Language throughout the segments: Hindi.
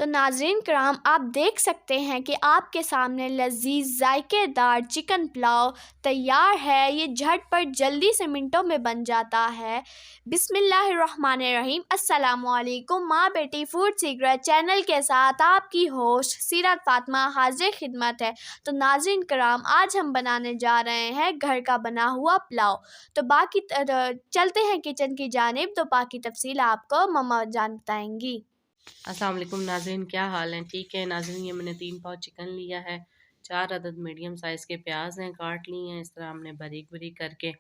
तो नाज़रीन कराम, आप देख सकते हैं कि आपके सामने लजीज जायकेदार चिकन पुलाव तैयार है। ये झटपट जल्दी से मिनटों में बन जाता है। बिस्मिल्लाहिर्रहमानिर्रहीम। अस्सलामुअलैकुम। माँ बेटी फूड सीक्रेट चैनल के साथ आपकी होस्ट सीरत फातिमा हाजिर खिदमत है। तो नाज़रीन कराम, आज हम बनाने जा रहे हैं घर का बना हुआ पुलाव। तो चलते हैं किचन की जानिब, तो बाकी तफसील आपको मम्मा जान बताएंगी। अस्सलाम वालेकुम नाज़रीन, क्या हाल है? ठीक है नाज़रीन, ये मैंने 3 पाव चिकन लिया है। 4 अदद मीडियम साइज़ के प्याज हैं, काट लिए हैं इस तरह हमने बारीक बारीक करके।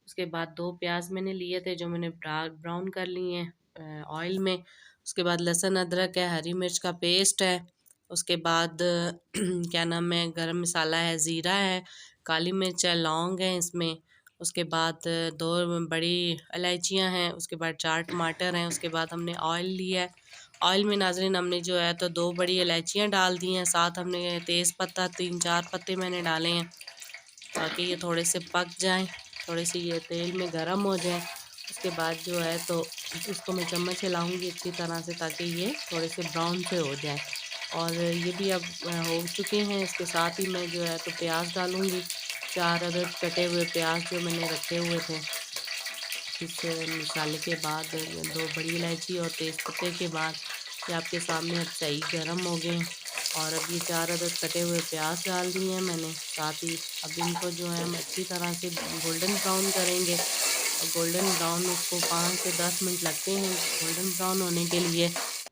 उसके बाद 2 प्याज मैंने लिए थे जो मैंने डार्क ब्राउन कर लिए हैं ऑयल में। उसके बाद लहसुन अदरक है, हरी मिर्च का पेस्ट है। उसके बाद क्या नाम है, गरम मसाला है, ज़ीरा है, काली मिर्च है, लौंग है इसमें। उसके बाद 2 बड़ी इलायचियाँ हैं। उसके बाद 4 टमाटर हैं। उसके बाद हमने ऑयल लिया है। ऑयल में नाज़रीन हमने जो है तो 2 बड़ी इलायचियाँ डाल दी हैं, साथ हमने तेज़ पत्ता 3-4 पत्ते मैंने डाले हैं ताकि ये थोड़े से पक जाएं, थोड़े से ये तेल में गरम हो जाएं। उसके बाद जो है तो इसको मैं चम्मच हिलाऊंगी अच्छी तरह से ताकि ये थोड़े से ब्राउन से हो जाए। और ये भी अब हो चुके हैं। इसके साथ ही मैं जो है तो प्याज डालूँगी, 4 अदद कटे हुए प्याज जो मैंने रखे हुए थे। इस मसाले के बाद 2 बड़ी इलायची और तेज़पत्ते के बाद ये आपके सामने अब सही गर्म हो गए। और अब ये 4 अदद कटे हुए प्याज डाल दिए हैं मैंने। साथ ही अब इनको जो है हम अच्छी तरह से गोल्डन ब्राउन करेंगे। और गोल्डन ब्राउन इसको 5 से 10 मिनट लगते हैं गोल्डन ब्राउन होने के लिए।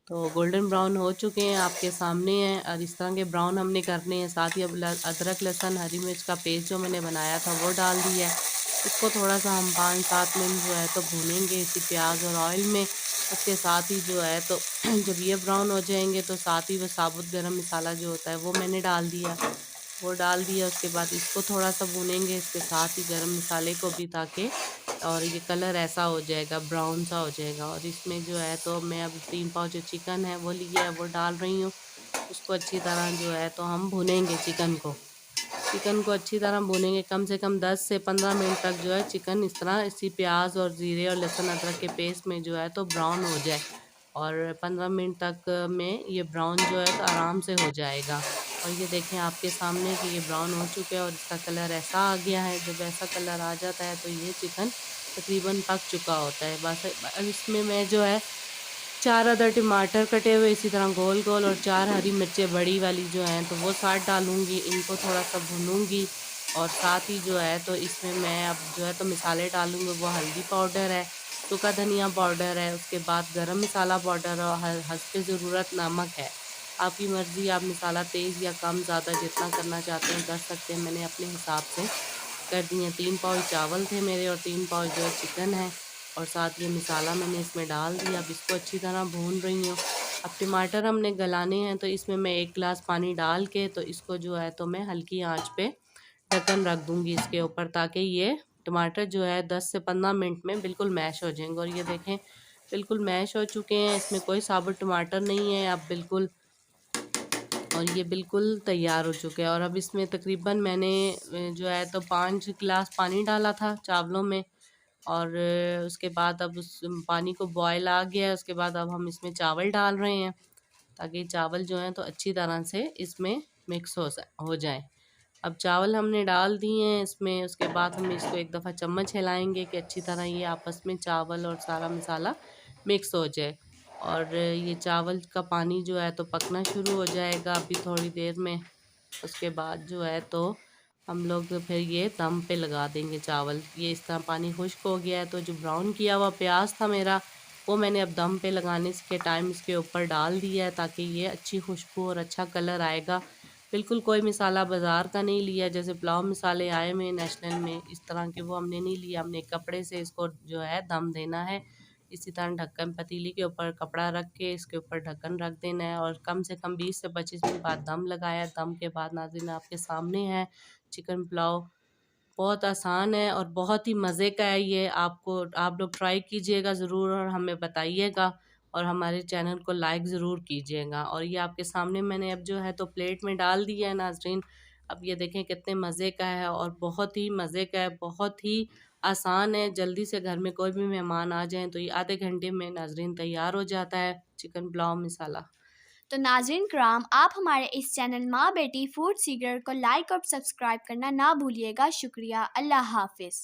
तो गोल्डन ब्राउन हो चुके हैं, आपके सामने हैं। और इस तरह के ब्राउन हमने करने हैं। साथ ही अब अदरक लहसुन हरी मिर्च का पेस्ट जो मैंने बनाया था वो डाल दिया है। इसको थोड़ा-सा हम 5-7 मिनट जो है तो भूनेंगे इसी प्याज और ऑयल में। उसके साथ ही जो है तो जब ये ब्राउन हो जाएँगे तो साथ ही वो साबुत गरम मसाला जो होता है वो मैंने डाल दिया। वो डाल दिया, उसके बाद इसको थोड़ा-सा भूनेंगे इसके साथ ही गरम मसाले को भी, ताकि और ये कलर ऐसा हो जाएगा, ब्राउन सा हो जाएगा। और इसमें जो है तो मैं अब 3 पाव जो चिकन है वो लिया है वो डाल रही हूँ। उसको अच्छी तरह जो है तो हम भूनेंगे चिकन को। चिकन को अच्छी तरह भूनेंगे, कम से कम 10 से 15 मिनट तक जो है चिकन इस तरह इसी प्याज और ज़ीरे और लहसुन अदरक के पेस्ट में जो है तो ब्राउन हो जाए। और 15 मिनट तक में ये ब्राउन जो है तो आराम से हो जाएगा। और ये देखें आपके सामने कि ये ब्राउन हो चुका है और इसका कलर ऐसा आ गया है। जब ऐसा कलर आ जाता है तो ये चिकन तकरीबन पक चुका होता है। बस अब इसमें मैं जो है 4 अदर टमाटर कटे हुए इसी तरह गोल गोल और 4 हरी मिर्चें बड़ी वाली जो हैं तो वो साथ डालूँगी। इनको थोड़ा-सा भूनूँगी। और साथ ही जो है तो इसमें मैं अब जो है तो मसाले डालूँगी। वो हल्दी पाउडर है, सूखा धनिया पाउडर है, उसके बाद गरम मसाला पाउडर और हस्बे ज़रूरत नमक है। आपकी मर्ज़ी, आप मसाला तेज़ या कम ज़्यादा जितना करना चाहते हैं कर सकते हैं। मैंने अपने हिसाब से कर दिए। 3 पाव चावल थे मेरे और 3 पाव जो है चिकन है। और साथ ये मसाला मैंने इसमें डाल दिया। अब इसको अच्छी तरह भून रही हूँ। अब टमाटर हमने गलाने हैं तो इसमें मैं 1 गिलास पानी डाल के तो इसको जो है तो मैं हल्की आंच पे ढक्कन रख दूँगी इसके ऊपर, ताकि ये टमाटर जो है 10 से 15 मिनट में बिल्कुल मैश हो जाएँगे। और ये देखें बिल्कुल मैश हो चुके हैं, इसमें कोई साबुत टमाटर नहीं है अब बिल्कुल। और ये बिल्कुल तैयार हो चुके हैं। और अब इसमें तकरीबन मैंने जो है तो 5 गिलास पानी डाला था चावलों में। और उसके बाद अब उस पानी को बॉयल आ गया है। उसके बाद अब हम इसमें चावल डाल रहे हैं ताकि चावल जो हैं तो अच्छी तरह से इसमें मिक्स हो जाएं। अब चावल हमने डाल दिए हैं इसमें। उसके बाद हम इसको एक दफ़ा चम्मच हिलाएंगे कि अच्छी तरह ये आपस में चावल और सारा मसाला मिक्स हो जाए। और ये चावल का पानी जो है तो पकना शुरू हो जाएगा अभी थोड़ी देर में। उसके बाद जो है तो हम लोग फिर ये दम पे लगा देंगे चावल। ये इस तरह पानी खुश्क हो गया है तो जो ब्राउन किया हुआ प्याज था मेरा वो मैंने अब दम पे लगाने के टाइम इसके ऊपर डाल दिया है, ताकि ये अच्छी खुशबू और अच्छा कलर आएगा। बिल्कुल कोई मसाला बाज़ार का नहीं लिया, जैसे पुलाव मसाले आए हुए नेशनल में इस तरह के, वो हमने नहीं लिया। हमने कपड़े से इसको जो है दम देना है। इसी तरह ढक्कन पतीली के ऊपर कपड़ा रख के इसके ऊपर ढक्कन रख देना है। और कम से कम 20 से 25 मिनट बाद दम लगाया। दम के बाद नाज़रीन आपके सामने है चिकन पुलाव। बहुत आसान है और बहुत ही मज़े का है ये। आप लोग ट्राई कीजिएगा ज़रूर और हमें बताइएगा। और हमारे चैनल को लाइक ज़रूर कीजिएगा। और ये आपके सामने मैंने अब जो है तो प्लेट में डाल दिया है नाज़रीन। अब ये देखें कितने मज़े का है और बहुत ही मज़े का है, बहुत ही आसान है। जल्दी से घर में कोई भी मेहमान आ जाएँ तो ये आधे घंटे में नाज़रीन तैयार हो जाता है चिकन पुलाव मसाला। तो नाज़रीन कराम, आप हमारे इस चैनल माँ बेटी फूड सीक्रेट को लाइक और सब्सक्राइब करना ना भूलिएगा। शुक्रिया। अल्लाह हाफ़िज़।